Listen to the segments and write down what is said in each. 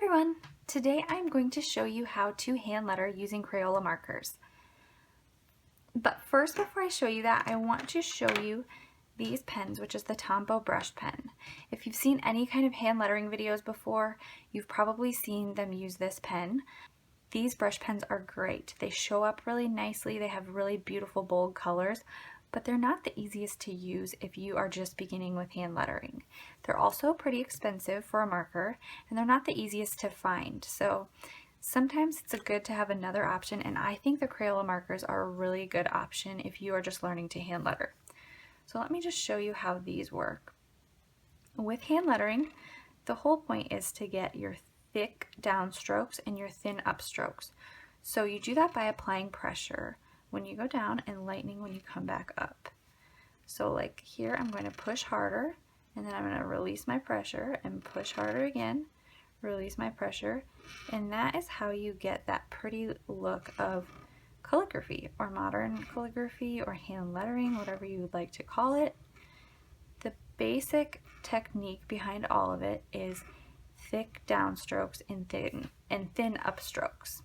everyone! Today I'm going to show you how to hand letter using Crayola markers. But first, before I show you that, I want to show you these pens, which is the Tombow brush pen. If you've seen any kind of hand lettering videos before, you've probably seen them use this pen. These brush pens are great. They show up really nicely, they have really beautiful bold colors, but they're not the easiest to use if you are just beginning with hand lettering. They're also pretty expensive for a marker, and they're not the easiest to find. So sometimes it's good to have another option, and I think the Crayola markers are a really good option if you are just learning to hand letter. So let me just show you how these work. With hand lettering, the whole point is to get your thick downstrokes and your thin upstrokes. So you do that by applying pressure when you go down and lightening when you come back up. So like here, I'm going to push harder, and then I'm going to release my pressure and push harder again, release my pressure, and that is how you get that pretty look of calligraphy or modern calligraphy or hand lettering, whatever you would like to call it. The basic technique behind all of it is thick downstrokes and thin upstrokes.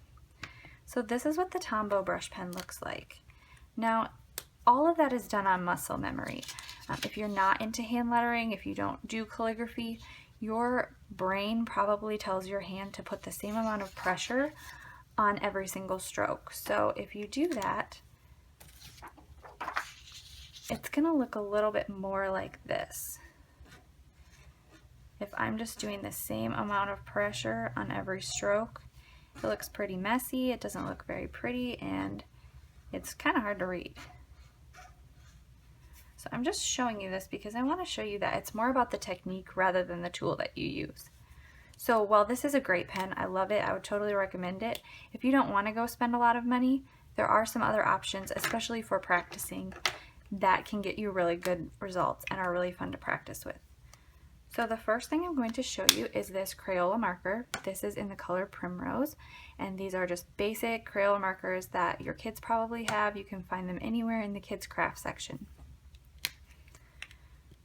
So this is what the Tombow brush pen looks like. Now, all of that is done on muscle memory. If you're not into hand lettering, if you don't do calligraphy, your brain probably tells your hand to put the same amount of pressure on every single stroke. So if you do that, it's gonna look a little bit more like this. If I'm just doing the same amount of pressure on every stroke, it looks pretty messy, it doesn't look very pretty, and it's kind of hard to read. So I'm just showing you this because I want to show you that it's more about the technique rather than the tool that you use. So while this is a great pen, I love it, I would totally recommend it. If you don't want to go spend a lot of money, there are some other options, especially for practicing, that can get you really good results and are really fun to practice with. So the first thing I'm going to show you is this Crayola marker. This is in the color Primrose, and these are just basic Crayola markers that your kids probably have. You can find them anywhere in the kids craft section.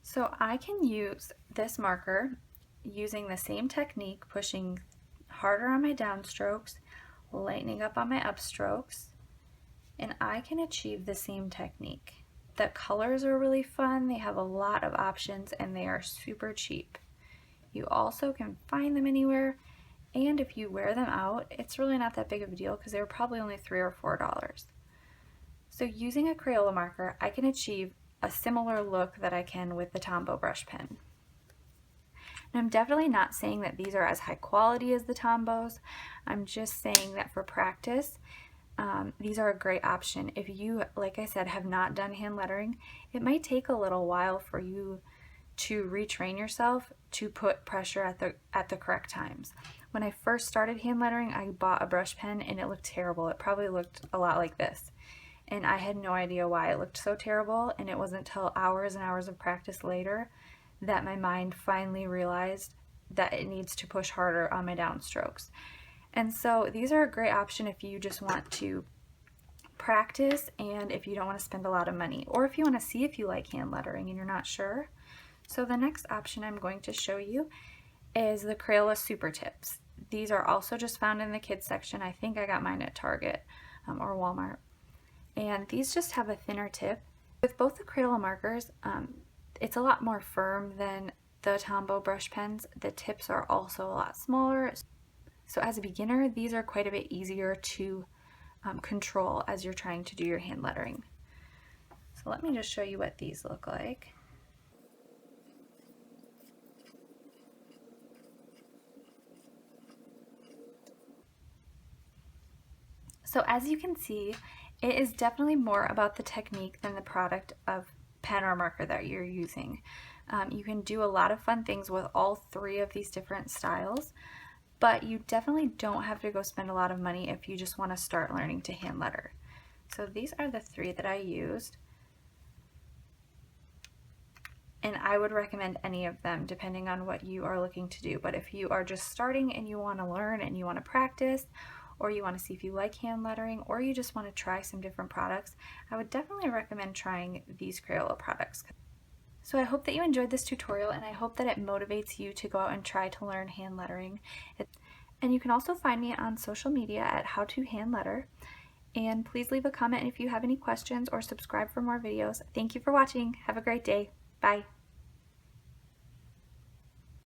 So I can use this marker using the same technique, pushing harder on my downstrokes, lightening up on my upstrokes, and I can achieve the same technique. The colors are really fun, they have a lot of options, and they are super cheap. You also can find them anywhere, and if you wear them out, it's really not that big of a deal because they were probably only $3 or $4. So using a Crayola marker, I can achieve a similar look that I can with the Tombow brush pen. And I'm definitely not saying that these are as high quality as the Tombows. I'm just saying that for practice, these are a great option. If you, like I said, have not done hand lettering, it might take a little while for you to retrain yourself to put pressure at the correct times. When I first started hand lettering, I bought a brush pen and it looked terrible. It probably looked a lot like this. And I had no idea why it looked so terrible, and it wasn't until hours and hours of practice later that my mind finally realized that it needs to push harder on my downstrokes. And so these are a great option if you just want to practice and if you don't want to spend a lot of money, or if you want to see if you like hand lettering and you're not sure. So the next option I'm going to show you is the Crayola Super Tips. These are also just found in the kids section. I think I got mine at Target or Walmart. And these just have a thinner tip. With both the Crayola markers, it's a lot more firm than the Tombow brush pens. The tips are also a lot smaller. So as a beginner, these are quite a bit easier to control as you're trying to do your hand lettering. So let me just show you what these look like. So as you can see, it is definitely more about the technique than the product of pen or marker that you're using. You can do a lot of fun things with all three of these different styles, but you definitely don't have to go spend a lot of money if you just want to start learning to hand letter. So these are the three that I used, and I would recommend any of them depending on what you are looking to do. But if you are just starting and you want to learn and you want to practice, or you want to see if you like hand lettering, or you just want to try some different products, I would definitely recommend trying these Crayola products. So I hope that you enjoyed this tutorial, and I hope that it motivates you to go out and try to learn hand lettering. And you can also find me on social media at How to Hand Letter. And please leave a comment if you have any questions or subscribe for more videos. Thank you for watching. Have a great day. Bye.